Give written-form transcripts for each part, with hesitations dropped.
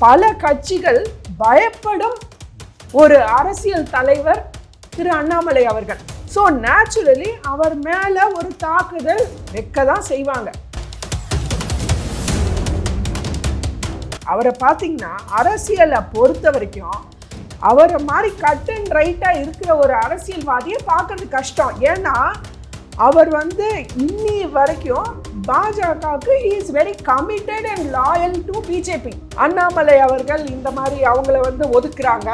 பல கட்சிகள் பயப்படும் ஒரு அரசியல் தலைவர் திரு அண்ணாமலை அவர்கள். ஸோ நேச்சுரலி அவர் மேல ஒரு தாக்குதல் வைக்க தான் செய்வாங்க. அவரை பார்த்தீங்கன்னா அரசியலை பொறுத்த வரைக்கும் அவரை மாதிரி கட் அண்ட் ரைட்டாக இருக்கிற ஒரு அரசியல்வாதியை பார்க்கறது கஷ்டம். ஏன்னா அவர் இன்னி வரைக்கும் பாஜகவுக்கு he is very committed and loyal to BJP. Annamalai அவர்கள் இந்த மாதிரி அவங்கள ஒதுக்குறாங்க,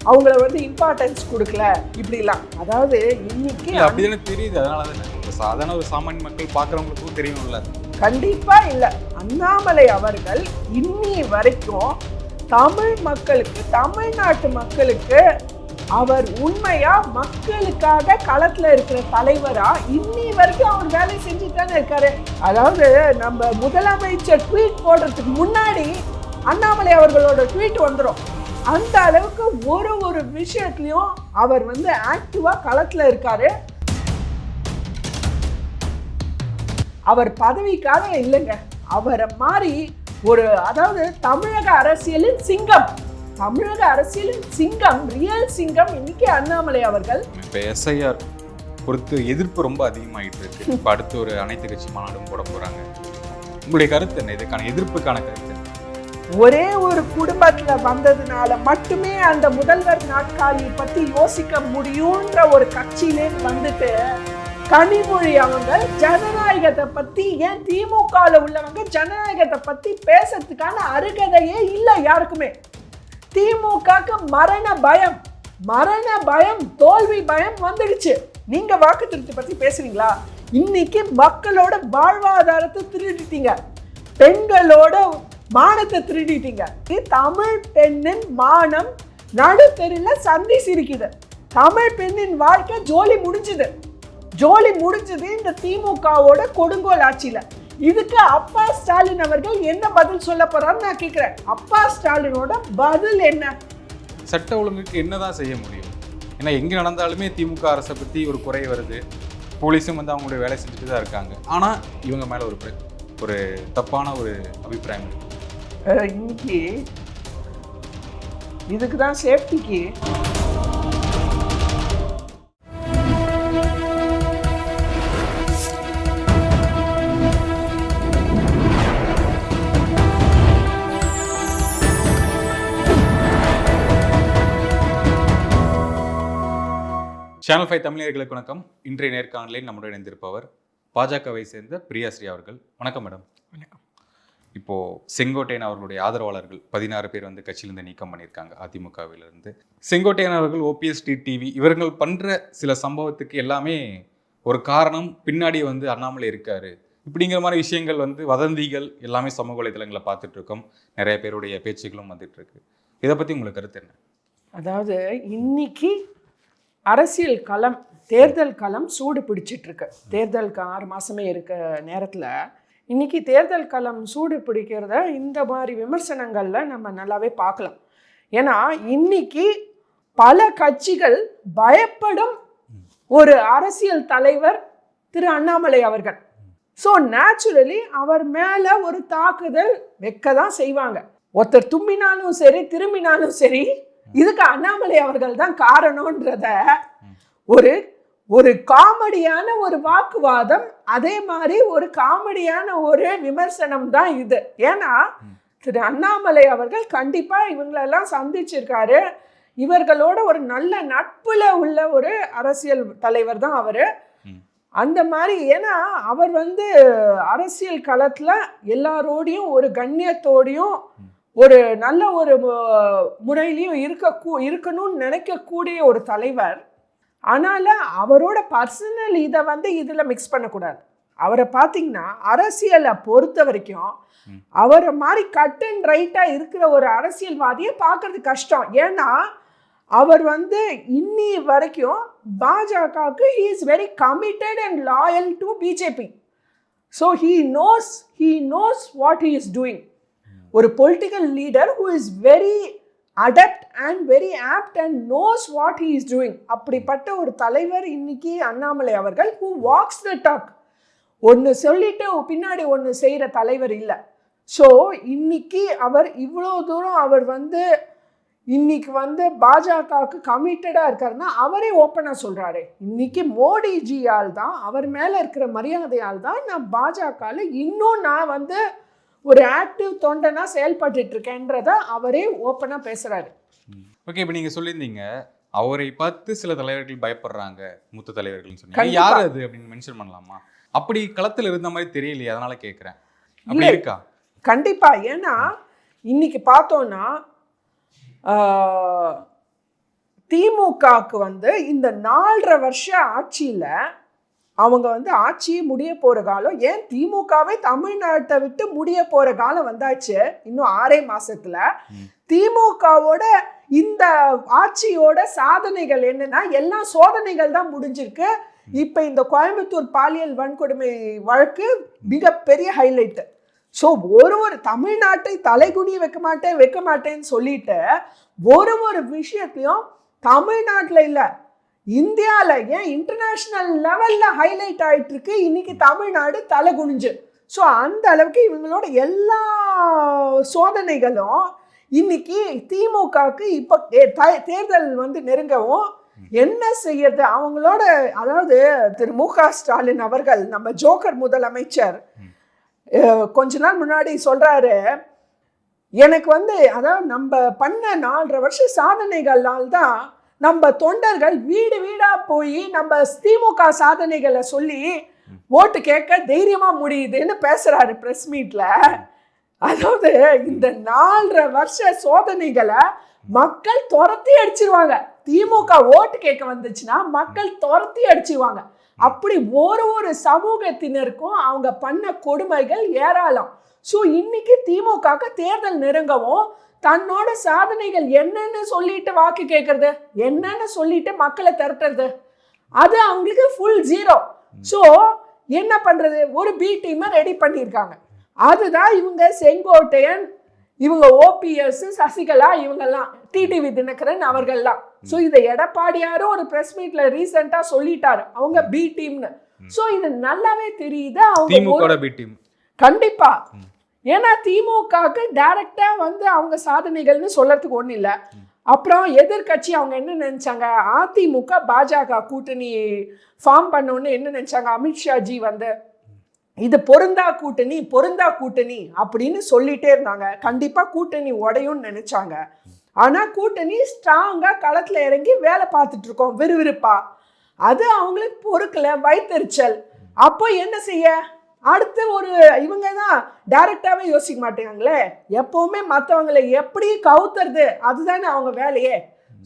அவங்கள இம்பார்ட்டன்ஸ் கொடுக்கல இப்படிலாம். அதாவது இன்னைக்கு அப்படிதானே தெரியுது. அதனால தானே சாதாரண ஒரு சாமானிய மக்கள் பார்க்குறவங்களுக்கும் தெரியும்ல. கண்டிப்பா இல்லை. அண்ணாமலை அவர்கள் இன்னி வரைக்கும் தமிழ் மக்களுக்கு, தமிழ்நாட்டு மக்களுக்கு அவர் உண்மையா மக்களுக்காக களத்துல இருக்கிற தலைவரா இன்னி வரைக்கும் அவர் வேலை செஞ்சுட்டு தானே இருக்காரு. அதாவது நம்ம முதலமைச்சர் ட்வீட் போடுறதுக்கு முன்னாடி அண்ணாமலை அவர்களோட ட்வீட் வந்துடும். அந்த அளவுக்கு ஒரு விஷயத்துலயும் அவர் ஆக்டிவா களத்துல இருக்காரு. அவர் பதவிக்காக இல்லைங்க, அவரை மாதிரி அதாவது தமிழக அரசியலின் சிங்கம், தமிழக அரசியலின் சிங்கம், ரியல் சிங்கம் இன்னைக்கு அண்ணாமலை அவர்கள். இப்போ எஸ்ஐஆர் பொறுத்து எதிர்ப்பு ரொம்ப அதிகமாகிட்டு இருக்கு. இப்போ அடுத்து ஒரு அனைத்து கட்சி மாநாடும் போட போறாங்க. உங்களுடைய கருத்து என்ன? இதுக்கான எதிர்ப்புக்கான கருத்து? ஒரே ஒரு குடும்பத்துல வந்ததுனால மட்டுமே அந்த முதல்வர் நாட்காலியை பத்தி யோசிக்க முடியும்ன்ற ஒரு கட்சியிலே கனிமொழி அவங்க ஜனநாயகத்தை பத்தி, ஏன் திமுகவில் உள்ளவங்க ஜனநாயகத்தை பத்தி பேசுறதுக்கான அருகதையே இல்லை யாருக்குமே. திமுகக்கு மரண பயம், தோல்வி பயம் வந்துடுச்சு. நீங்க வாக்கு திருத்தி பத்தி பேசுறீங்களா? இன்னைக்கு மக்களோட வாழ்வாதாரத்தை திருடிட்டீங்க, பெண்களோட மானத்தை திருடிட்டீங்க. தமிழ் பெண்ணின் மானம் நடுத்தெருல சந்தி சிரிக்குது. தமிழ் பெண்ணின் வாழ்க்கை ஜோலி முடிஞ்சுது இந்த திமுகவோட கொடுங்கோல் ஆட்சியில. இதுக்கு அப்பா ஸ்டாலின் அவர்கள் என்ன பதில் சொல்ல போறான்னு நான் கேட்கிறேன். அப்பா ஸ்டாலினோட பதில் என்ன? சட்ட ஒழுங்குக்கு என்னதான் செய்ய முடியும்? ஏன்னா எங்க நடந்தாலுமே திமுக அரசை பத்தி ஒரு குறை வருது. போலீஸும் அவங்களுடைய வேலை செஞ்சுட்டு தான் இருக்காங்க. ஆனா இவங்க மேல ஒரு தப்பான ஒரு அபிப்பிராயம் இருக்கு. இன்னைக்கு இதுக்கு தான் சேஃப்டிக்கு சேனல் 5 தமிழர்களுக்கு வணக்கம். இன்றைய நேர்காணலில் நம்முடைய இணைந்திருப்பவர் பாஜகவை சேர்ந்த பிரியாஸ்ரீ அவர்கள். வணக்கம் மேடம். வணக்கம். இப்போ செங்கோட்டையன் அவர்களுடைய ஆதரவாளர்கள் 16 பேர் கட்சியிலிருந்து நீக்கம் பண்ணியிருக்காங்க அதிமுகவிலிருந்து. செங்கோட்டையன் அவர்கள், OPS டிவி இவர்கள் பண்ற சில சம்பவத்துக்கு எல்லாமே ஒரு காரணம் பின்னாடி அண்ணாமலை இருக்காரு இப்படிங்கிற மாதிரி விஷயங்கள் வதந்திகள் எல்லாமே சமூக வலைதளங்களை பார்த்துட்டு இருக்கோம். நிறைய பேருடைய பேச்சுகளும் வந்துட்டு இருக்கு. இதை பத்தி உங்களுக்கு கருத்து என்ன? அதாவது இன்னைக்கு அரசியல் களம், தேர்தல் களம் சூடு பிடிச்சிட்டு இருக்கு. தேர்தலுக்கு 6 மாசமே இருக்க நேரத்தில் இன்னைக்கு தேர்தல் களம் சூடு பிடிக்கிறத இந்த மாதிரி விமர்சனங்கள்ல நம்ம நல்லாவே பார்க்கலாம். ஏன்னா இன்னைக்கு பல கட்சிகள் பயப்படும் ஒரு அரசியல் தலைவர் திரு அண்ணாமலை அவர்கள். ஸோ நேச்சுரலி அவர் மேல ஒரு தாக்குதல் வைக்க தான் செய்வாங்க. ஒருத்தர் தும்பினாலும் சரி, திரும்பினாலும் சரி, இதுக்கு அண்ணாமலை அவர்கள் தான் காரணம்ன்றத ஒரு காமெடியான ஒரு வாக்குவாதம், அதே மாதிரி ஒரு காமெடியான ஒரு விமர்சனம் தான் இது. ஏன்னா திரு அண்ணாமலை அவர்கள் கண்டிப்பா இவங்களெல்லாம் சந்திச்சிருக்காரு. இவர்களோட ஒரு நல்ல நட்புல உள்ள ஒரு அரசியல் தலைவர் தான் அவரு. அந்த மாதிரி ஏன்னா அவர் அரசியல் களத்துல எல்லாரோடையும் ஒரு கண்ணியத்தோடையும் ஒரு நல்ல ஒரு முறையிலையும் இருக்கணும்னு நினைக்கக்கூடிய ஒரு தலைவர். ஆனால அவரோட பர்சனல் இதை இதில் மிக்ஸ் பண்ணக்கூடாது. அவரை பார்த்தீங்கன்னா அரசியலை பொறுத்த வரைக்கும் அவரை மாதிரி கட் அண்ட் ரைட்டாக இருக்கிற ஒரு அரசியல்வாதியை பார்க்கறது கஷ்டம். ஏன்னா அவர் இன்னி வரைக்கும் பாஜகவுக்கு he is very committed and loyal to BJP. So he knows what he is doing. ஒரு political leader who is very adept and very apt and knows what he is doing. அப்படிப்பட்ட ஒரு தலைவர் இன்னைக்கு அண்ணாமலை அவர்கள், who walks the talk. ஒன்று சொல்லிட்டு பின்னாடி ஒன்று செய்கிற தலைவர் இல்லை. ஸோ இன்னைக்கு அவர் இவ்வளோ தூரம் அவர் இன்னைக்கு பாஜகவுக்கு கமிட்டடாக இருக்காருன்னா அவரே ஓப்பனாக சொல்கிறாரு, இன்னைக்கு மோடிஜியால் தான், அவர் மேலே இருக்கிற மரியாதையால் தான் நான் பாஜகவில் இன்னும் நான் ஒரு ஆக்டிவ் தொண்டனா செயல்பட்டு இருக்கேன்றத அவரே ஓப்பனாக பேசுகிறாரு. ஓகே, இப்போ நீங்கள் சொல்லியிருந்தீங்க அவரை பார்த்து சில தலைவர்கள் பயப்படுறாங்க, மூத்த தலைவர்கள்னு சொன்னீங்க. யார் அது அப்படின்னு மென்ஷன் பண்ணலாமா? அப்படி களத்தில் இருந்த மாதிரி தெரியலையே, அதனால கேட்குறேன். அப்படி இருக்கா? கண்டிப்பா. ஏன்னா இன்னைக்கு பார்த்தோம்னா திமுகவுக்கு இந்த 4.5 வருஷ ஆட்சியில் அவங்க ஆட்சியே முடிய போகிற காலம், ஏன் திமுகவே தமிழ்நாட்டை விட்டு முடிய போகிற காலம் வந்தாச்சு இன்னும் 6 மாசத்துல. திமுகவோட இந்த ஆட்சியோட சாதனைகள் என்னன்னா எல்லாம் சோதனைகள் தான் முடிஞ்சிருக்கு. இப்போ இந்த கோயம்புத்தூர் பாலியல் வன்கொடுமை வழக்கு மிகப்பெரிய ஹைலைட். ஸோ ஒரு தமிழ்நாட்டை தலைகுனி வைக்க மாட்டேன்னு சொல்லிட்டு ஒரு விஷயத்தையும் தமிழ்நாட்டில் இல்லை, இந்தியாவில் ஏன் இன்டர்நேஷ்னல் லெவலில் ஹைலைட் ஆகிட்டு இருக்கு இன்னைக்கு தமிழ்நாடு தலை குனிஞ்சு. ஸோ அந்த அளவுக்கு இவங்களோட எல்லா சோதனைகளும் இன்னைக்கு திமுகவுக்கு இப்போ தேர்தல் நெருங்கவும் என்ன செய்யறது அவங்களோட. அதாவது திரு மு.க. ஸ்டாலின் அவர்கள், நம்ம ஜோக்கர் முதலமைச்சர், கொஞ்ச நாள் முன்னாடி சொல்றாரு, எனக்கு அதாவது நம்ம பண்ண 4.5 வருஷ சாதனைகளால் தான் நம்ம தொண்டர்கள் வீடு வீடா போய் நம்ம திமுக சாதனைகளை சொல்லி ஓட்டு கேட்க தைரியமா முடியுதுன்னு பேசுறாரு பிரஸ் மீட்ல. அதாவது இந்த 4.5 வருஷ சோதனைகளை மக்கள் துரத்தி அடிச்சிருவாங்க. திமுக ஓட்டு கேட்க வந்துச்சுன்னா மக்கள் துரத்தி அடிச்சிருவாங்க. அப்படி ஒரு சமூகத்தினருக்கும் அவங்க பண்ண கொடுமைகள் ஏராளம். ஸோ இன்னைக்கு திமுகவுக்கு தேர்தல் நெருங்கவும் தன்னோட சாதனைகள் என்னன்னு சொல்லிட்டு வாக்கு கேட்கறது, என்னன்னு சொல்லிட்டு மக்களை திரட்டுறது, அது அவங்களுக்கு ஃபுல் ஜீரோ. ஸோ என்ன பண்றது, ஒரு பி டீமை ரெடி பண்ணியிருக்காங்க. அதுதான் இவங்க செங்கோட்டையன், இவங்க ஓபிஎஸ், சசிகலா, இவங்கெல்லாம் டிடிவி தினகரன் அவர்கள்லாம். ஸோ இதை எடப்பாடியாரும் ஒரு பிரஸ் மீட்ல ரீசெண்டா சொல்லிட்டாரு அவங்க பி டீம்னு. ஸோ இது நல்லாவே தெரியுது அவங்க பி டீம். கண்டிப்பா. ஏன்னா திமுகவுக்கு டைரக்டா அவங்க சாதனைகள்னு சொல்றதுக்கு ஒன்றும் இல்லை. அப்புறம் எதிர்கட்சி அவங்க என்ன நினைச்சாங்க, அதிமுக பாஜக கூட்டணி ஃபார்ம் பண்ணோன்னு என்ன நினைச்சாங்க, அமித்ஷாஜி இது பொருந்தா கூட்டணி அப்படின்னு சொல்லிட்டே இருந்தாங்க. கண்டிப்பா கூட்டணி உடையும்னு நினைச்சாங்க. ஆனா கூட்டணி ஸ்ட்ராங்கா களத்துல இறங்கி வேலை பார்த்துட்டு இருக்கோம் விறுவிறுப்பா. அது அவங்களுக்கு பொறுக்கல, வயிற்றுச்சல். அப்போ என்ன செய்ய, அடுத்து இவங்க தான் டைரக்டாவே யோசிக்க மாட்டேங்காங்களே, எப்பவுமே மற்றவங்களை எப்படி கவுத்துறது அதுதானே அவங்க வேலையே.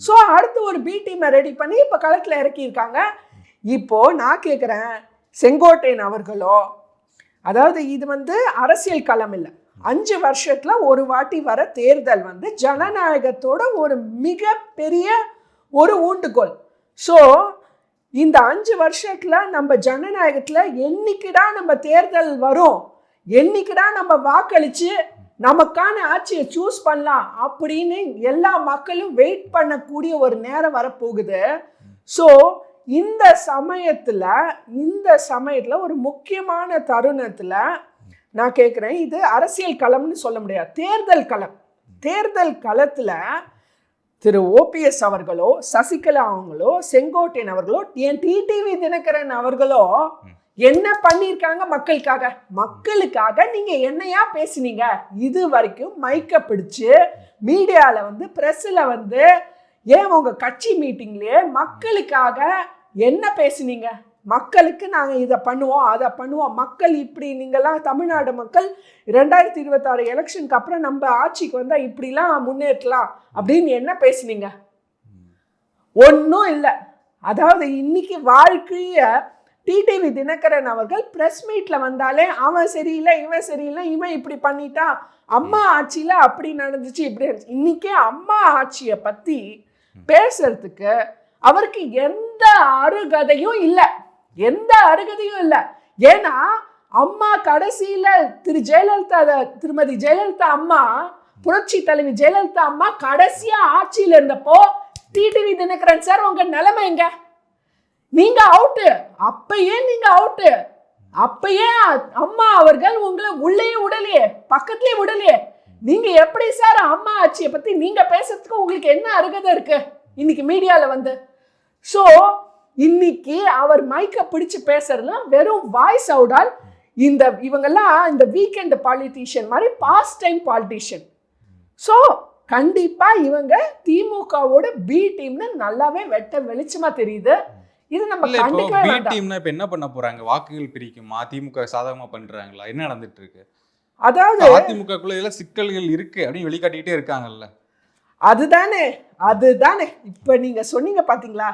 ஸோ அடுத்து ஒரு பி டீமை ரெடி பண்ணி இப்போ களத்தில் இறக்கியிருக்காங்க. இப்போ நான் கேட்குறேன், செங்கோட்டையன் அவர்களோ, அதாவது இது அரசியல் களம் இல்லை, 5 வருஷத்துல ஒரு வாட்டி வர தேர்தல் ஜனநாயகத்தோட ஒரு மிகப்பெரிய ஒரு ஊண்டுகோல். ஸோ இந்த 5 வருஷத்துல நம்ம ஜனநாயகத்துல என்னைக்குடா நம்ம தேர்தல் வரும், என்னைக்குடா நம்ம வாக்களிச்சு நமக்கான ஆட்சியை சூஸ் பண்ணலாம் அப்படின்னு எல்லா மக்களும் வெயிட் பண்ணக்கூடிய ஒரு நேரம் வரப்போகுது. ஸோ இந்த சமயத்துல ஒரு முக்கியமான தருணத்துல நான் கேட்குறேன், இது அரசியல் களம்னு சொல்ல முடியாது, தேர்தல் களத்துல திரு ஓபிஎஸ் அவர்களோ, சசிகலா அவங்களோ, செங்கோட்டையன் அவர்களோ, டிடிவி தினகரன் அவர்களோ என்ன பண்ணியிருக்காங்க மக்களுக்காக நீங்க என்னையா பேசுனீங்க? இது வரைக்கும் மைக்க பிடிச்சு மீடியால பிரஸ்ல ஏன் உங்க கட்சி மீட்டிங்லயே மக்களுக்காக என்ன பேசுனீங்க? மக்களுக்கு நாங்கள் இதை பண்ணுவோம் அதை பண்ணுவோம், மக்கள் இப்படி, நீங்கள்லாம் தமிழ்நாடு மக்கள் 2026 எலெக்ஷனுக்கு அப்புறம் நம்ம ஆட்சிக்கு வந்தால் இப்படிலாம் முன்னேற்றலாம் அப்படின்னு என்ன பேசுனீங்க? ஒன்றும் இல்லை. அதாவது இன்னைக்கு வாழ்க்கைய டிடிவி தினகரன் அவர்கள் பிரஸ் மீட்ல வந்தாலே அவன் சரியில்லை, இவன் சரியில்லை, இவன் இப்படி பண்ணிட்டான், அம்மா ஆட்சியில் அப்படி நடந்துச்சு, இப்படி இருந்துச்சு. இன்னைக்கே அம்மா ஆட்சியை பற்றி பேசுறதுக்கு அவருக்கு எந்த அருகதையும் இல்லை. ஏன்னா அம்மா கடைசியில திருமதி ஜெயலலிதா அம்மா, புரட்சி தலைவி ஜெயலலிதா அம்மா கடைசியா ஆட்சியில இருந்தப்போ டிடிவி தினகரன் சார் உங்க நிலைமை எங்க? நீங்க அவுட்டு, அப்பயே நீங்க அவுட்டு. அப்பயே அம்மா அவர்கள் உங்களை உள்ளே விடலையே, பக்கத்துலயே விடலையே. நீங்க எப்படி சார் அம்மா ஆட்சியை பத்தி நீங்க பேசுறதுக்கு உங்களுக்கு என்ன அருகதை இருக்கு இன்னைக்கு மீடியால வந்து? சோ இன்னைக்கு அவர் மைக்க பிடிச்சு பேசுறதுலாம் வெறும் வாய்ஸ் அவுடால். இவங்கெல்லாம் இந்த வீக்கெண்ட் பாலிட்டிஷியன் மாதிரி பாஸ்ட் டைம் பாலிட்டிஷியன். ஸோ கண்டிப்பா இவங்க திமுகவோட பி டீம்னு நல்லாவே வெளிச்சமா தெரியுது. இது நம்ம கண்டிப்பா பி டீம்னா இப்ப என்ன பண்ண போறாங்க? வாக்குகள் பிரிக்குமா? திமுக சாதகமா பண்றாங்களா? என்ன நடந்துட்டு இருக்கு? அதாவது அதிமுகக்குள்ள இதெல்லாம் சிக்கல்கள் இருக்கு அப்படின்னு வெளிக்காட்டிட்டே இருக்காங்கல்ல. அதுதானே இப்ப நீங்க சொன்னீங்க பாத்தீங்களா?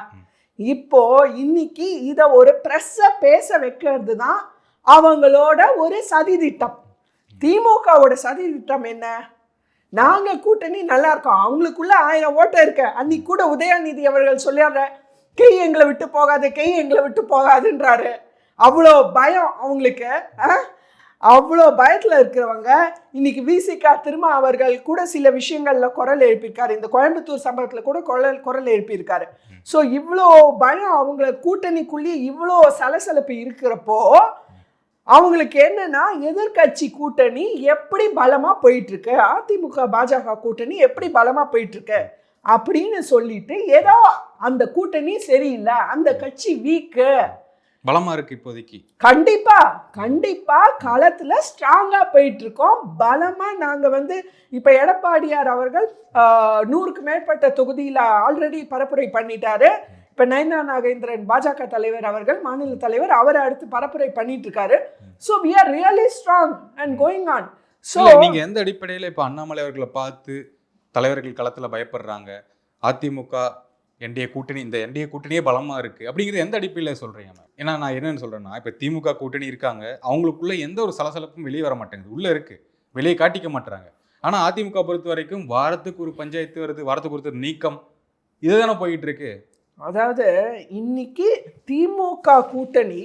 இப்போ இன்னைக்கு இத ஒரு பிரஸ்ஸ பேச வைக்கிறது தான் அவங்களோட ஒரு சதி திட்டம். திமுகவோட சதி திட்டம் என்ன? நாங்க கூட்டணி நல்லா இருக்கோம், அவங்களுக்குள்ள 1000 ஓட்டு இருக்கு. அன்னைக்கு கூட உதயநிதி அவர்கள் சொல்லிடுற கை எங்களை விட்டு போகாது, கை எங்களை விட்டு போகாதுன்றாரு. அவ்வளோ பயம் அவங்களுக்கு. அவ்வளோ பயத்தில் இருக்கிறவங்க இன்னைக்கு விசிகா திரும்ப அவர்கள் கூட சில விஷயங்கள்ல குரல் எழுப்பியிருக்காரு. இந்த கோயம்புத்தூர் சம்பவத்தில் கூட குரல் எழுப்பியிருக்காரு. ஸோ இவ்வளோ பயம் அவங்க கூட்டணிக்குள்ளேயே இவ்வளோ சலசலப்பு இருக்கிறப்போ அவங்களுக்கு என்னன்னா எதிர்கட்சி கூட்டணி எப்படி பலமா போயிட்டு இருக்கு, அதிமுக பாஜக கூட்டணி எப்படி பலமா போயிட்டு இருக்கு அப்படின்னு சொல்லிட்டு ஏதோ அந்த கூட்டணி சரியில்லை, அந்த கட்சி வீக்கு, பலமா இருக்கு இப்போதைக்கு. கண்டிப்பா களத்துல ஸ்ட்ராங்கா போயிட்டு இருக்கோம். பலமா நாங்க வந்து இப்ப எடப்பாடியார் அவர்கள் 100க்கு மேற்பட்ட தொகுதியில ஆல்ரெடி பரப்புரை பண்ணிட்டாரு. இப்ப நயனா நாகேந்திரன் பாஜக தலைவர் அவர்கள், மாநில தலைவர், அவரை அடுத்து பரப்புரை பண்ணிட்டு இருக்காரு. So we are really strong and going on. So நீங்க எந்த அடிப்படையில இப்ப அண்ணாமலை அவர்களை பார்த்து தலைவர்கள் களத்துல பயப்படுறாங்க, அதிமுக என்டிஏ கூட்டணி, இந்த என்டிஏ கூட்டணியே பலமா இருக்கு அப்படிங்கிறது எந்த அடிப்படையில சொல்றீங்க? ஏன்னா நான் என்னன்னு சொல்றேன்னா, இப்ப திமுக கூட்டணி இருக்காங்க, அவங்களுக்குள்ள எந்த ஒரு சலசலப்பும் வெளியே வர மாட்டேங்குது, உள்ள இருக்கு, வெளியே காட்டிக்க மாட்டாங்க. ஆனா அதிமுக பொறுத்த வரைக்கும் வாரத்துக்கு ஒரு பஞ்சாயத்து வருது, வாரத்துக்கு ஒருத்தர் நீக்கம், இதுதானே போயிட்டு இருக்கு. அதாவது இன்னைக்கு திமுக கூட்டணி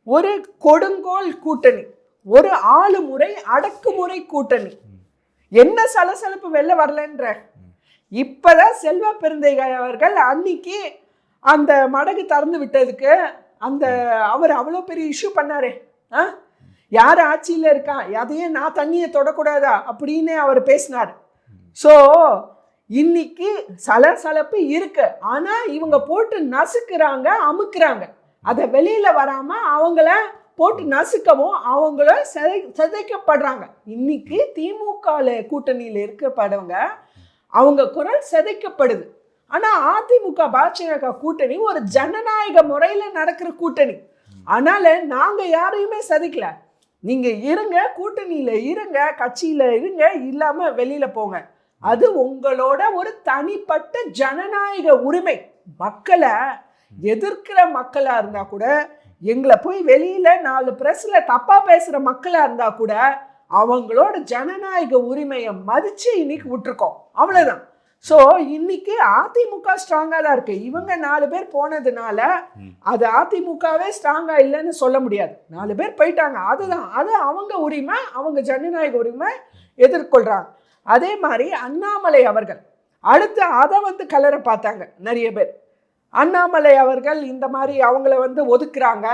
ஒரு கொடுங்கோல் கூட்டணி, ஒரு ஆளுமுறை அடக்குமுறை கூட்டணி. என்ன சலசலப்பு வெளில வரலன்ற இப்பதான் செல்வ பெருந்தைகை அவர்கள் அன்னைக்கு அந்த மடகு திறந்து விட்டதுக்கு அவர் அவ்வளோ பெரிய இஷ்யூ பண்ணாரே, யார் ஆட்சியில் இருக்கான், அதையே நான் தண்ணியை தொடக்கூடாதா அப்படின்னு அவர் பேசினார். ஸோ இன்னைக்கு சலசலப்பு இருக்கு. ஆனா இவங்க போட்டு நசுக்குறாங்க, அமுக்குறாங்க. அதை வெளியில வராம அவங்கள போட்டு நசுக்கவும் அவங்கள சிதைக்கப்படுறாங்க. இன்னைக்கு திமுக கூட்டணியில இருக்கப்படுறவங்க அவங்க குரல் சிதைக்கப்படுது. ஆனா அதிமுக பாஜக கூட்டணி ஒரு ஜனநாயக முறையில நடக்கிற கூட்டணி. அதனால நாங்க யாரையுமே சிதைக்கல. நீங்க இருங்க, கூட்டணியில இருங்க, கட்சியில இருங்க, இல்லாம வெளியில போங்க. அது உங்களோட ஒரு தனிப்பட்ட ஜனநாயக உரிமை. மக்களை எதிர்க்கிற மக்களா இருந்தா கூட, எங்களை போய் வெளியில 4 பிரஸ்ல தப்பா பேசுற மக்களா இருந்தா கூட அவங்களோட ஜனநாயக உரிமையை மதிச்சு இன்னைக்கு விட்டுருக்கோம், அவ்வளவுதான். ஸோ இன்னைக்கு அதிமுக ஸ்ட்ராங்கா தான் இருக்கு. இவங்க 4 பேர் போனதுனால அது அதிமுகவே ஸ்ட்ராங்கா இல்லைன்னு சொல்ல முடியாது. 4 பேர் போயிட்டாங்க, அதுதான், அது அவங்க உரிமை, அவங்க ஜனநாயக உரிமை எதிர்கொள்றாங்க. அதே மாதிரி அண்ணாமலை அவர்கள் அடுத்து அதை வந்து கலரை பார்த்தாங்க நிறைய பேர். அண்ணாமலை அவர்கள் இந்த மாதிரி அவங்கள வந்து ஒதுக்குறாங்க,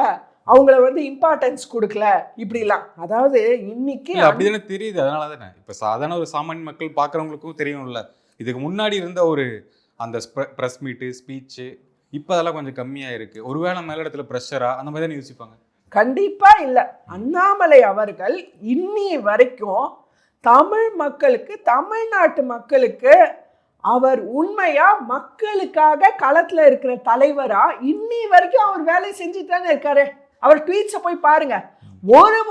அவங்கள வந்து இம்பார்ட்டன்ஸ் கொடுக்கல இப்படிலாம். அதாவது இன்னைக்கு அப்படிதானே தெரியுது. அதனால தானே இப்போ சாதாரண ஒரு சாமானிய மக்கள் பார்க்குறவங்களுக்கும் தெரியும்ல, இதுக்கு முன்னாடி இருந்த ஒரு அந்த ப்ரெஸ் மீட்டு, ஸ்பீச்சு, இப்போ அதெல்லாம் கொஞ்சம் கம்மியாக இருக்கு. ஒருவேளை மேலிடத்துல ப்ரெஷரா அந்த மாதிரி தானே யோசிப்பாங்க. கண்டிப்பா இல்லை. அண்ணாமலை அவர்கள் இன்னி வரைக்கும் தமிழ் மக்களுக்கு, தமிழ்நாட்டு மக்களுக்கு அவர் உண்மையா மக்களுக்காக களத்துல இருக்கிற தலைவரா இன்னி வரைக்கும் அவர் வேலை செஞ்சுட்டு தானே இருக்காரு. அவர் ட்வீட்ஸை போய் பாருங்க.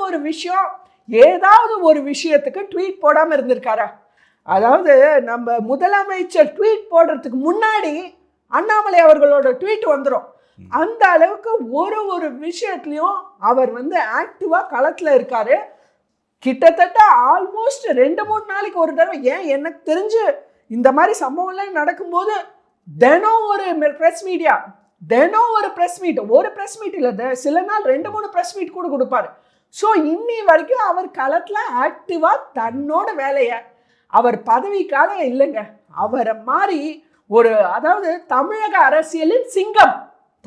ஒரு விஷயம், ஏதாவது ஒரு விஷயத்துக்கு ட்வீட் போடாம இருந்திருக்காரா? அதாவது நம்ம முதலமைச்சர் ட்வீட் போடுறதுக்கு முன்னாடி அண்ணாமலை அவர்களோட ட்வீட் வந்துடும். அந்த அளவுக்கு ஒரு விஷயத்துலையும் அவர் வந்து ஆக்டிவா களத்துல இருக்காரு. கிட்டத்தட்ட ஆல்மோஸ்ட் 2-3 நாளைக்கு ஒரு தடவை, ஏன் எனக்கு தெரிஞ்சு இந்த மாதிரி சம்பவம்லாம் நடக்கும்போது தினம் ஒரு ப்ரெஸ் மீடியா, தினம் ஒரு ப்ரெஸ் மீட், ஒரு ப்ரெஸ் மீட் இல்லை, சில நாள் 2-3 ப்ரெஸ் மீட் கூட கொடுப்பாரு. ஸோ இன்னி வரைக்கும் அவர் களத்தில் ஆக்டிவாக தன்னோட வேலையை, அவர் பதவிக்காக இல்லைங்க, அவரை மாதிரி ஒரு, அதாவது தமிழக அரசியலின் சிங்கம்,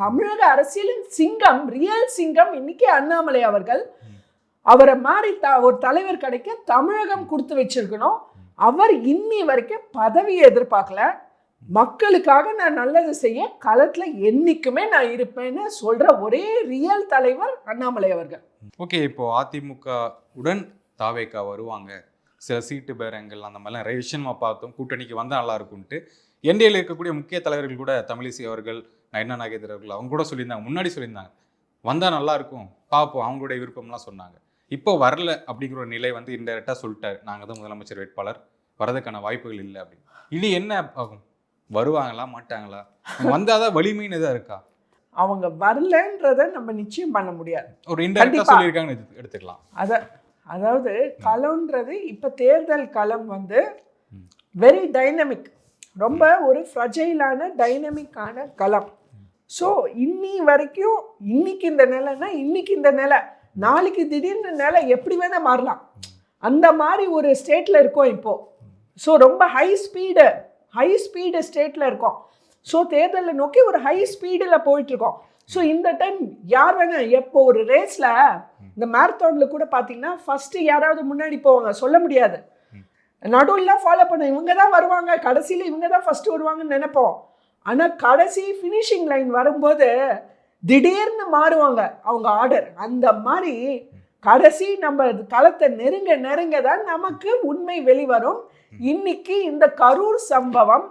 தமிழக அரசியலின் சிங்கம், ரியல் சிங்கம் இன்னைக்கு அண்ணாமலை அவர்கள். அவரை மாதிரி ஒரு தலைவர் கிடைக்க தமிழகம் கொடுத்து வச்சிருக்கணும். அவர் இன்னி வரைக்கும் பதவியை எதிர்பார்க்கல. மக்களுக்காக நான் நல்லது செய்ய களத்துல என்னைக்குமே நான் இருப்பேன்னு சொல்ற ஒரே ரியல் தலைவர் அண்ணாமலை அவர்கள். ஓகே, இப்போ அதிமுக உடன் தாவேகா வருவாங்க, சில சீட்டு பேரங்கள் அந்த மாதிரிலாம் நிறைய விஷயமா பார்த்தோம். கூட்டணிக்கு வந்தால் நல்லா இருக்கும்ட்டு என்டிஏல இருக்கக்கூடிய முக்கிய தலைவர்கள் கூட, தமிழிசை அவர்கள், நயனா நாகேந்திர அவர்கள், அவங்க கூட சொல்லியிருந்தாங்க, முன்னாடி சொல்லியிருந்தாங்க வந்தால் நல்லா இருக்கும் பார்ப்போம், அவங்களுடைய விருப்பம்லாம் சொன்னாங்க. இப்போ வரல அப்படிங்கிற ஒரு நிலை வந்து இன்டெரக்டாக சொல்லிட்டாரு, நாங்கள் தான் முதலமைச்சர் வேட்பாளர், வரதுக்கான வாய்ப்புகள் இல்லை அப்படின்னு. இனி என்ன ஆகும்? வருவாங்களா மாட்டாங்களா? வந்தாதான் வலிமைன்னு எதாவது இருக்கா? அவங்க வரலன்றத நம்ம நிச்சயம் பண்ண முடியாது. ஒரு இன்டெரக்டாக சொல்லியிருக்காங்கன்னு எடுத்துக்கலாம். அதாவது களம்ன்றது இப்போ தேர்தல் களம் வந்து வெரி டைனமிக், ரொம்ப ஒரு ஃப்ரஜைலான டைனமிக்கான களம். ஸோ இன்னி வரைக்கும் இன்னைக்கு இந்த நிலைன்னா இன்னைக்கு இந்த நிலை, நாளைக்கு திடீர்னு நிலை எப்படி வேணால் மாறலாம். அந்த மாதிரி ஒரு ஸ்டேட்டில் இருக்கோம் இப்போது. ஸோ ரொம்ப ஹை ஸ்பீடு ஸ்டேட்டில் இருக்கோம். ஸோ தேர்தலை நோக்கி ஒரு ஹை ஸ்பீடில் போயிட்டுருக்கோம். ஸோ இந்த டைம் யார் வேணா, எப்போ ஒரு ரேஸில் இந்த மேரத்தானில் கூட பார்த்தீங்கன்னா ஃபஸ்ட்டு யாராவது முன்னாடி போவாங்க, சொல்ல முடியாது. நடுவில் ஃபாலோ பண்ண இவங்க தான் வருவாங்க, கடைசியில் இவங்க தான் ஃபஸ்ட்டு வருவாங்கன்னு நினைப்போம். ஆனால் கடைசி ஃபினிஷிங் லைன் வரும்போது திடீர்னு மாறுவாங்க அவங்க ஆர்டர். அந்த மாதிரி கடைசி நம்ம களத்தை நெருங்க தான் நமக்கு உண்மை வெளிவரும். இன்னைக்கு இந்த கரூர் சம்பவம்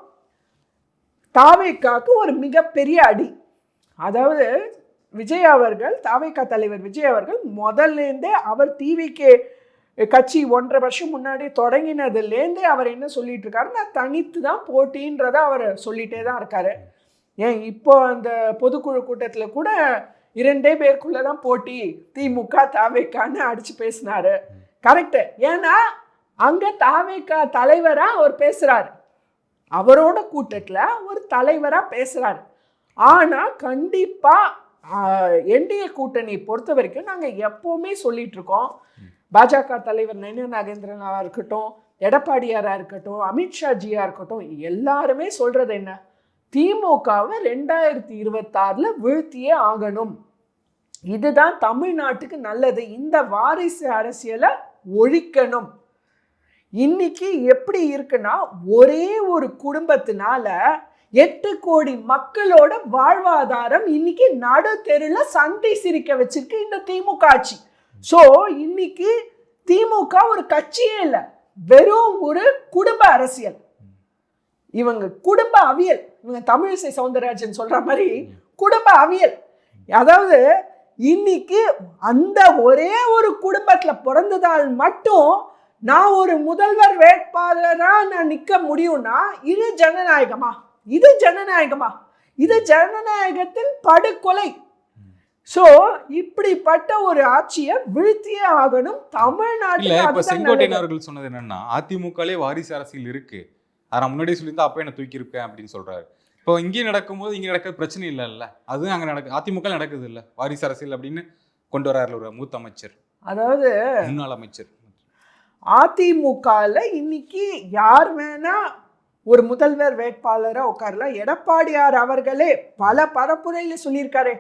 தாவேகாக்கு ஒரு மிகப்பெரிய அடி. அதாவது விஜய் அவர்கள், தாவேகா தலைவர் விஜய் அவர்கள் முதல்லேருந்தே அவர் டிவிக்கு கட்சி 1.5 வருஷம் முன்னாடி தொடங்கினதுலேருந்தே அவர் என்ன சொல்லிட்டு இருக்காரு, நான் தனித்து தான் போட்டின்றத அவர் சொல்லிட்டே தான் இருக்காரு. ஏன் இப்போ அந்த பொதுக்குழு கூட்டத்தில் கூட 2 பேருக்குள்ள தான் போட்டி, திமுக தாவேகான்னு அடிச்சு பேசினாரு. கரெக்டு. ஏன்னா அங்கே தாவேகா தலைவராக அவர் பேசுகிறாரு, அவரோட கூட்டத்தில் ஒரு தலைவராக பேசுகிறாரு. ஆனால் கண்டிப்பாக என்டிஏ கூட்டணி பொறுத்த வரைக்கும் நாங்கள் எப்போவுமே சொல்லிட்டு இருக்கோம், பாஜக தலைவர் நயனா நாகேந்திரனாக இருக்கட்டும், எடப்பாடியாராக இருக்கட்டும், அமித்ஷாஜியாக இருக்கட்டும், எல்லாருமே சொல்கிறது என்ன, திமுகவை 2026 வீழ்த்தியே ஆகணும், இதுதான் தமிழ்நாட்டுக்கு நல்லது, இந்த வாரிசு அரசியலை ஒழிக்கணும். இன்னைக்கு எப்படி இருக்குன்னா, ஒரே ஒரு குடும்பத்தினால 8 கோடி மக்களோட வாழ்வாதாரம் இன்னைக்கு நடு தெருவில் சந்தை சிரிக்க வச்சிருக்கு இந்த திமுக ஆட்சி. ஸோ இன்னைக்கு திமுக ஒரு கட்சியே இல்லை, வெறும் ஒரு குடும்ப அரசியல். இவங்க குடும்ப அவியல், இவங்க தமிழிசை சவுந்தரராஜன் சொல்ற மாதிரி குடும்ப அவியல். அதாவது இன்னைக்கு அந்த ஒரே ஒரு குடும்பத்துல பிறந்ததால் மட்டும் நான் ஒரு முதல்வர் வேட்பாளரா நான் நிக்க முடியும்னா இது ஜனநாயகமா? இது ஜனநாயகமா? இது ஜனநாயகத்தின் படுகொலை. சோ இப்படிப்பட்ட ஒரு ஆட்சியை வீழ்த்தியே ஆகணும் தமிழ்நாட்டில். இப்ப செங்கோட்டையன் அவர்கள் சொன்னது என்னன்னா, அதிமுகலே வாரிசு அரசியல் இருக்கு, அதை நான் முன்னாடியே சொல்லியிருந்தா அப்போ என்ன தூக்கி இருப்பேன் அப்படின்னு சொல்றாரு. இப்போ இங்கே நடக்கும்போது இங்கே நடக்க பிரச்சனை இல்லைல்ல, அதுவும் அங்கே நடக்குது, அதிமுக நடக்குது இல்லை வாரிசு அரசியல் அப்படின்னு கொண்டு வர்றாரு ஒரு மூத்த அமைச்சர், அதாவது முன்னாள் அமைச்சர். அதிமுகவில் இன்னைக்கு யார் வேணா ஒரு முதல்வர் வேட்பாளராக உட்காரலாம். எடப்பாடியார் அவர்களே பல பரப்புரையில் சொல்லியிருக்காரு,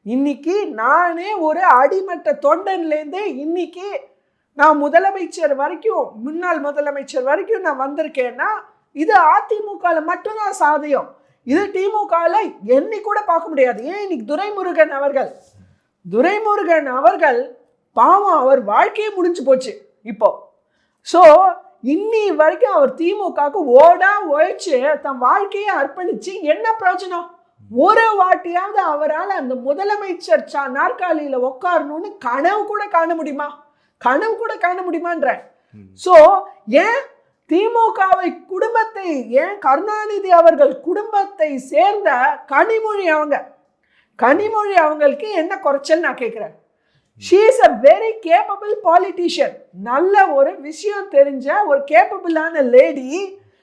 இன்னைக்கு நானே ஒரு அடிமட்ட தொண்டன்லேருந்தே இன்னைக்கு நான் முதலமைச்சர் வரைக்கும், முன்னாள் முதலமைச்சர் வரைக்கும் நான் வந்திருக்கேன்னா இது அதிமுகவில் மட்டும்தான் சாத்தியம். இது திமுகவில் எண்ணி கூட பார்க்க முடியாது. ஏன் இன்னைக்கு துரைமுருகன் அவர்கள் பாவம், அவர் வாழ்க்கையே முடிஞ்சு போச்சு இப்போ. ஸோ இன்னி வரைக்கும் அவர் திமுகவுக்கு உழைச்சு தன் வாழ்க்கையை அர்ப்பணிச்சு என்ன பிரயோஜனம்? ஒரு வாட்டியாவது அவரால் அந்த முதலமைச்சர் நாற்காலியில உட்காரணும்னு கனவு கூட காண முடியுமான்ற. சோ ஏன் திமுகவை குடும்பத்தை, ஏன் கருணாநிதி அவர்கள் குடும்பத்தை சேர்ந்த கனிமொழி அவங்களுக்கு என்ன குறைச்சல் நான் கேட்கிறேன். she is a very capable politician, நல்ல ஒரு விஷயம் தெரிஞ்ச ஒரு கேப்பபிளான லேடி,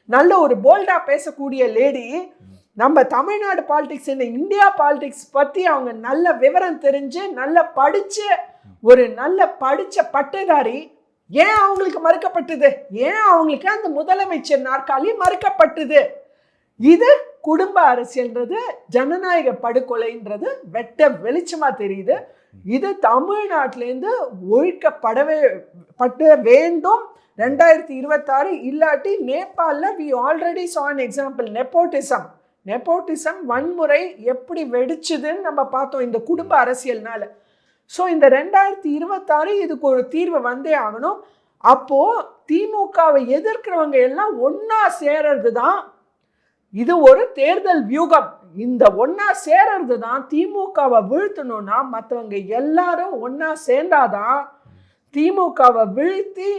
நல்ல ஒரு போல்டா பேசக்கூடிய லேடி. நம்ம தமிழ்நாடு பாலிடிக்ஸ், இந்த இந்தியா பாலிடிக்ஸ் பற்றி அவங்க நல்ல விவரம் தெரிஞ்சு நல்ல படித்த பட்டதாரி. ஏன் அவங்களுக்கு மறுக்கப்பட்டது? ஏன் அவங்களுக்கு அந்த முதலமைச்சர் நாற்காலி மறுக்கப்பட்டது? இது குடும்ப அரசியல்ன்றது ஜனநாயக படுகொலைன்றது வெட்ட வெளிச்சமா தெரியுது. இது தமிழ்நாட்டிலேருந்து ஒழிக்கப்படவே வேண்டும். 2026 இல்லாட்டி நேபாளில் we already saw an example. Nepotism வன்முறை எப்படி வெடிச்சுதுன்னு நம்ம பார்த்தோம் இந்த குடும்ப அரசியல்னால. ஸோ இந்த 2026 இதுக்கு ஒரு தீர்வு வந்தே ஆகணும். அப்போ திமுகவை எதிர்க்கிறவங்க எல்லாம் ஒன்னா சேர்றது தான் இது ஒரு தேர்தல் வியூகம். இந்த ஒன்னா சேர்றது தான் திமுகவை வீழ்த்தணும்னா மற்றவங்க எல்லாரும் ஒன்னா சேர்ந்தாதான் திமுகவை வீழ்த்தி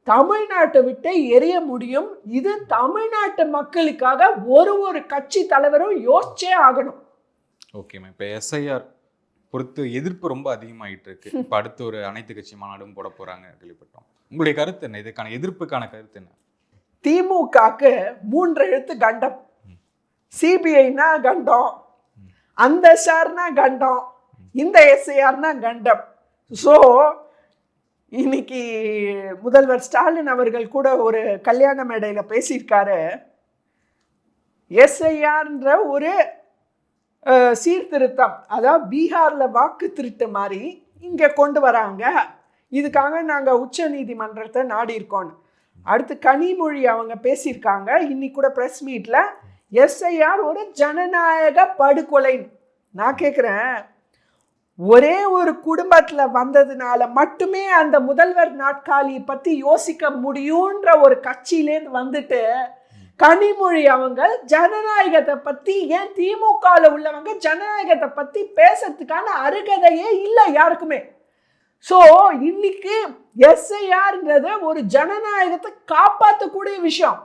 தமிழ்நாட்டை விட்டு எரிய முடியும். இது தமிழ்நாட்டு மக்களுக்காக ஒரு கட்சி தலைவரும் யோசிச்சே ஆகணும். ஓகே மேம், இப்போ எஸ்ஐஆர் பொறுத்து எதிர்ப்பு ரொம்ப அதிகமாகிட்டு இருக்கு. இப்போ அடுத்து ஒரு அனைத்து கட்சி மாநாடும் போட போறாங்க கேள்விப்பட்டோம். உங்களுடைய கருத்து என்ன? இதுக்கான எதிர்ப்புக்கான கருத்து என்ன? திமுகக்கு 3 எழுத்து கண்டம். சிபிஐனா கண்டம், அந்த சார்னா கண்டம், இந்த எஸ்ஐஆர்னா கண்டம். ஸோ இன்னைக்கு முதல்வர் ஸ்டாலின் அவர்கள் கூட ஒரு கல்யாண மேடையில் பேசியிருக்காரு. எஸ்ஐஆர்ன்ற ஒரு சீர்திருத்தம், அதாவது பீகாரில் வாக்கு திருட்டு மாதிரி இங்கே கொண்டு வராங்க. இதுக்காக நாங்கள் உச்ச நீதிமன்றத்தை நாடி இருக்கோன்னு. அடுத்து கனிமொழி அவங்க பேசியிருக்காங்க இன்னைக்கு கூட ப்ரெஸ் மீட்டில், எஸ்ஐஆர் ஒரு ஜனநாயக படுகொலை. நான் கேட்குறேன், ஒரே ஒரு குடும்பத்தில் வந்ததுனால மட்டுமே அந்த முதல்வர் நாட்காலியை பற்றி யோசிக்க முடியுன்ற ஒரு கட்சியிலேருந்து வந்துட்டு கனிமொழி அவங்க ஜனநாயகத்தை பற்றி, ஏன் திமுகவில் உள்ளவங்க ஜனநாயகத்தை பற்றி பேசுறதுக்கான அருகதையே இல்லை யாருக்குமே. ஸோ இன்னைக்கு எஸ்ஐஆர்ன்றது ஒரு ஜனநாயகத்தை காப்பாற்றக்கூடிய விஷயம்.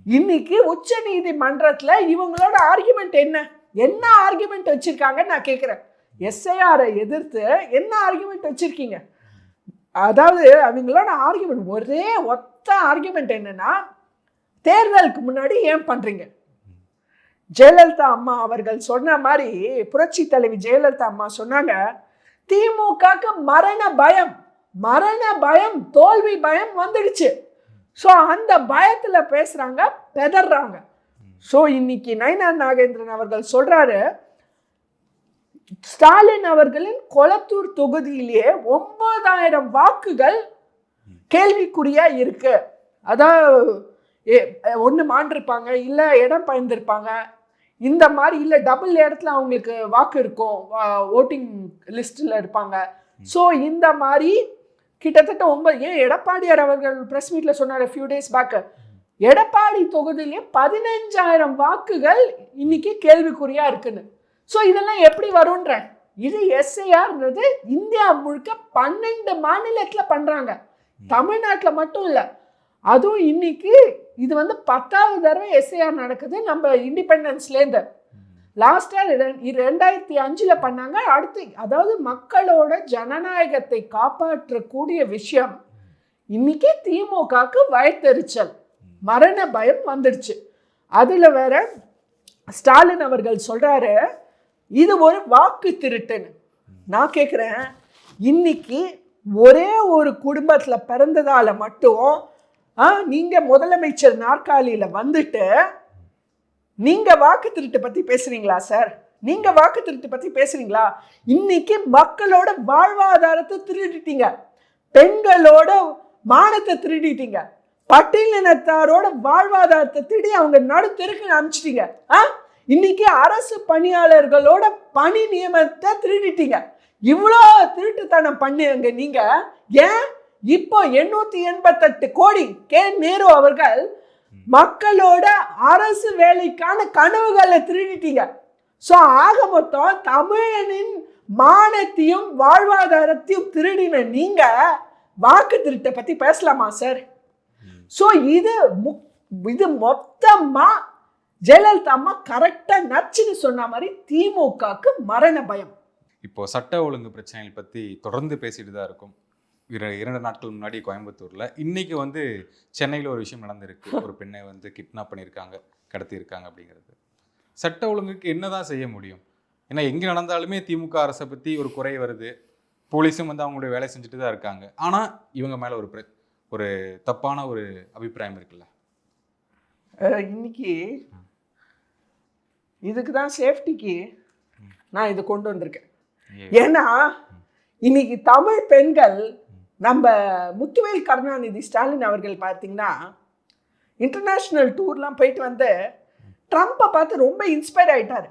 இன்னைக்கு உச்ச நீதிமன்றத்தில் இவங்களோட ஆர்குமெண்ட் என்ன ஆர்குமெண்ட் வச்சிருக்காங்கன்னு நான் கேட்குறேன். எஸ்ஐஆரை எதிர்த்து என்ன ஆர்குமெண்ட் வச்சிருக்கீங்க? அதாவது அவங்களோட ஆர்குமெண்ட் ஒத்த ஆர்குமெண்ட் என்னன்னா, தேர்தலுக்கு முன்னாடி ஏன் பண்றீங்க? ஜெயலலிதா அம்மா அவர்கள் சொன்ன மாதிரி, புரட்சி தலைவி ஜெயலலிதா அம்மா சொன்னாங்க, திமுகக்கு மரண பயம் தோல்வி பயம் வந்துடுச்சு. ஸோ அந்த பயத்துல பேசுறாங்க, பெதறாங்க. ஸோ இன்னைக்கு நயினா நாகேந்திரன் அவர்கள் சொல்றாரு, ஸ்டாலின் அவர்களின் கொளத்தூர் தொகுதியிலேயே 9,000 வாக்குகள் கேள்விக்குறியா இருக்கு. அதாவது ஒன்று மாண்டிருப்பாங்க, இல்லை இடம் பயந்திருப்பாங்க, இந்த மாதிரி இல்லை டபுள் இடத்துல அவங்களுக்கு வாக்கு இருக்கும், ஓட்டிங் லிஸ்டில் இருப்பாங்க. ஸோ இந்த மாதிரி கிட்டத்தட்ட 9, ஏன் எடப்பாடியார் அவர்கள் ப்ரெஸ் மீட்டில் சொன்னார் ஃபியூ டேஸ் பேக், எடப்பாடி தொகுதியிலே 15,000 வாக்குகள் இன்னைக்கு கேள்விக்குறியா இருக்குன்னு. ஸோ இதெல்லாம் எப்படி வரும்ன்ற? இது எஸ்ஐஆர்ன்றது இந்தியா முழுக்க 12 மாநிலத்தில் பண்ணுறாங்க, தமிழ்நாட்டில் மட்டும் இல்லை. அதுவும் இன்னைக்கு இது 10வது தடவை எஸ்ஐஆர் நடக்குது நம்ம இண்டிபெண்டன்ஸ்லேருந்து. லாஸ்ட்டாக 2005 பண்ணாங்க. அடுத்து அதாவது மக்களோட ஜனநாயகத்தை காப்பாற்றக்கூடிய விஷயம் இன்னைக்கு திமுகக்கு வயத்தெரிச்சல், மரண பயம் வந்துடுச்சு. அதில் வேற ஸ்டாலின் அவர்கள் சொல்றாரு இது ஒரு வாக்கு திருட்டுன்னு. நான் கேட்குறேன், இன்னைக்கு ஒரே ஒரு குடும்பத்தில் பிறந்ததால மட்டும் நீங்கள் முதலமைச்சர் நாற்காலியில் வந்துட்டு நீங்கள் வாக்கு திருட்டு பற்றி பேசுகிறீங்களா சார்? நீங்கள் வாக்கு திருட்டு பற்றி பேசுகிறீங்களா? இன்னைக்கு மக்களோட வாழ்வாதாரத்தை திருடிட்டீங்க, பெண்களோட மானத்தை திருடிட்டீங்க, பட்டியலினத்தாரோட வாழ்வாதாரத்தை திருடி அவங்க நடுத்தெருக்கு அனுப்பிச்சிட்டீங்க. இன்னைக்கு அரசு பணியாளர்களோட பணி நியமனத்தை திருடிட்டீங்க. இவ்வளோ திருட்டுத்தனம் பண்ணுங்க நீங்க. ஏன் இப்போ 888 கோடி நேரு அவர்கள் மக்களோட அரசு வேலைக்கான கனவுகளை திருடிட்டீங்க. ஸோ ஆக மொத்தம் தமிழனின் மானத்தையும் வாழ்வாதாரத்தையும் திருடின நீங்க வாக்கு திருட்டை பத்தி பேசலாமா சார்? ஸோ இது மொத்தமா ஜெயலலிதா அம்மா கரெக்டா நச்சுன்னு சொன்ன மாதிரி திமுகக்கு மரண பயம். இப்போ சட்ட ஒழுங்கு பிரச்சனைகள் பத்தி தொடர்ந்து பேசிட்டு தான் இருக்கும். 2 நாட்கள் முன்னாடி கோயம்புத்தூர்ல, இன்னைக்கு சென்னையில் ஒரு விஷயம் நடந்திருக்கு. ஒரு பெண்ணை கிட்னாப் பண்ணியிருக்காங்க, கடத்தியிருக்காங்க. அப்படிங்கிறது சட்ட ஒழுங்குக்கு என்னதான் செய்ய முடியும்? ஏன்னா எங்கே நடந்தாலுமே திமுக அரசை பற்றி ஒரு குறை வருது. போலீஸும் அவங்களுடைய வேலை செஞ்சுட்டு தான் இருக்காங்க. ஆனால் இவங்க மேலே ஒரு தப்பான ஒரு அபிப்பிராயம் இருக்குல்ல. இன்னைக்கு இதுக்கு தான் சேஃப்டிக்கு நான் இது கொண்டு வந்திருக்கேன். ஏன்னா இன்னைக்கு தமிழ் பெண்கள், நம்ம முத்துவேல் கருணாநிதி ஸ்டாலின் அவர்கள் பார்த்தீங்கன்னா இன்டர்நேஷ்னல் டூர்லாம் போயிட்டு வந்து ட்ரம்ப்பை பார்த்து ரொம்ப இன்ஸ்பயர் ஆயிட்டாரு.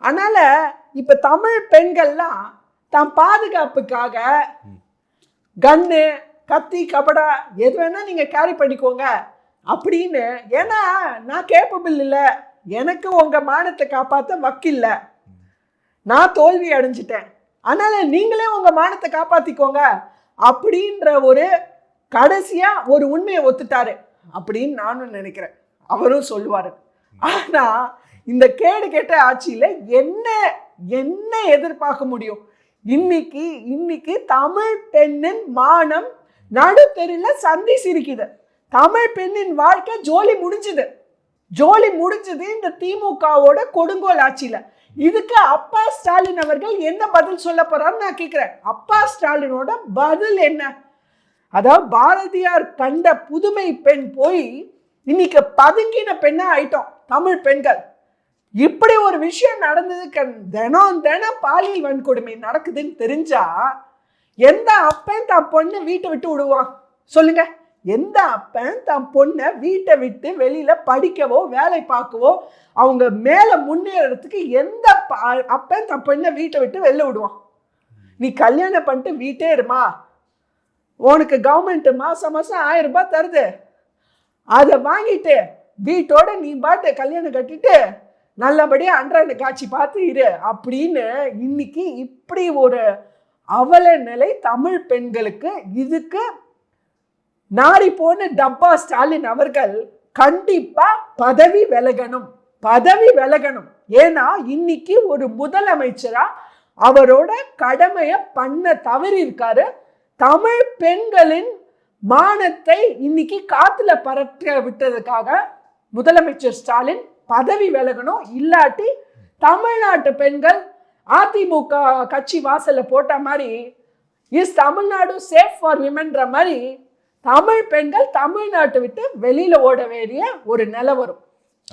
அதனால இப்போ தமிழ் பெண்கள்லாம் தான் பாதுகாப்புக்காக கன்னு, கத்தி, கபடா எது வேணா நீங்கள் கேரி பண்ணிக்கோங்க அப்படின்னு. ஏன்னா நான் கேப்பபிள் இல்லை, எனக்கு உங்கள் மானத்தை காப்பாற்ற வக்கில்ல, நான் தோல்வி அடைஞ்சிட்டேன், அதனால் நீங்களே உங்கள் மானத்தை காப்பாற்றிக்கோங்க அப்படின்ற ஒரு கடைசியாக ஒரு உண்மையை ஒத்துட்டாரு அப்படின்னு நானும் நினைக்கிறேன். அவரும் சொல்லுவார். ஆனால் இந்த கேடு கெட்ட ஆட்சியில் என்ன என்ன எதிர்பார்க்க முடியும்? இன்னைக்கு தமிழ் பெண்ணின் மானம் நடுத்தெருவில் சந்தி சிரிக்குது. தமிழ் பெண்ணின் வாழ்க்கை ஜோலி முடிஞ்சது இந்த திமுகவோட கொடுங்கோல் ஆட்சியில. இதுக்கு அப்பா ஸ்டாலின் அவர்கள் என்ன பதில் சொல்ல போறான்னு நான் கேட்கிறேன். அப்பா ஸ்டாலினோட பதில் என்ன? அதாவது பாரதியார் கண்ட புதுமை பெண் போய் இன்னைக்கு பதுங்கின பெண்ணா ஆயிட்டோம் தமிழ் பெண்கள். இப்படி ஒரு விஷயம் நடந்ததுக்கு தினம் பாலியல் வன்கொடுமை நடக்குதுன்னு தெரிஞ்சா எந்த அப்பன் தான் பொண்ணு வீட்டை விட்டு விடுவான் சொல்லுங்க? எந்த அப்பன் தான் பொண்ணை வீட்டை விட்டு வெளியில படிக்கவோ வேலை பார்க்கவோ அவங்க மேல முன்னேறதுக்கு எந்த அப்பன் தான் பொண்ணை வீட்டை விட்டு வெளில விடுவான்? நீ கல்யாணம் பண்ணிட்டு வீட்டே இருமா, உனக்கு கவர்மெண்ட் மாசம் 1000 ரூபாய் தருது, அதை வாங்கிட்டு வீட்டோட நீ பாட்டு கல்யாணம் கட்டிட்டு நல்லபடியாக அன்றாட காட்சி பார்த்து இரு அப்படின்னு. இன்னைக்கு இப்படி ஒரு அவல நிலை தமிழ் பெண்களுக்கு. இதுக்கு நாரி போன டப்பா ஸ்டாலின் அவர்கள் கண்டிப்பா பதவி விலகணும். ஏன்னா இன்னைக்கு ஒரு முதலமைச்சரா அவரோட கடமையை பண்ண தவறி இருக்காரு. தமிழ் பெண்களின் மானத்தை இன்னைக்கு காத்துல பறக்க விட்டதுக்காக முதலமைச்சர் ஸ்டாலின் பதவி விலகணும். இல்லாட்டி தமிழ்நாட்டு பெண்கள் அதிமுக கட்சி வாசல்ல போட்ட மாதிரி இஸ் தமிழ்நாடு சேஃப் ஃபார் விமென்ற மாதிரி தமிழ் பெண்கள் தமிழ்நாட்டை விட்டு வெளியில ஓட வேண்டிய ஒரு நிலை வரும்.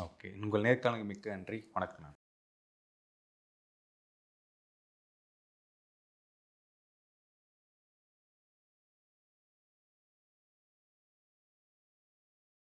ஓகே, உங்கள் நேர்காணலுக்கு மிக்க நன்றி. வணக்கம்.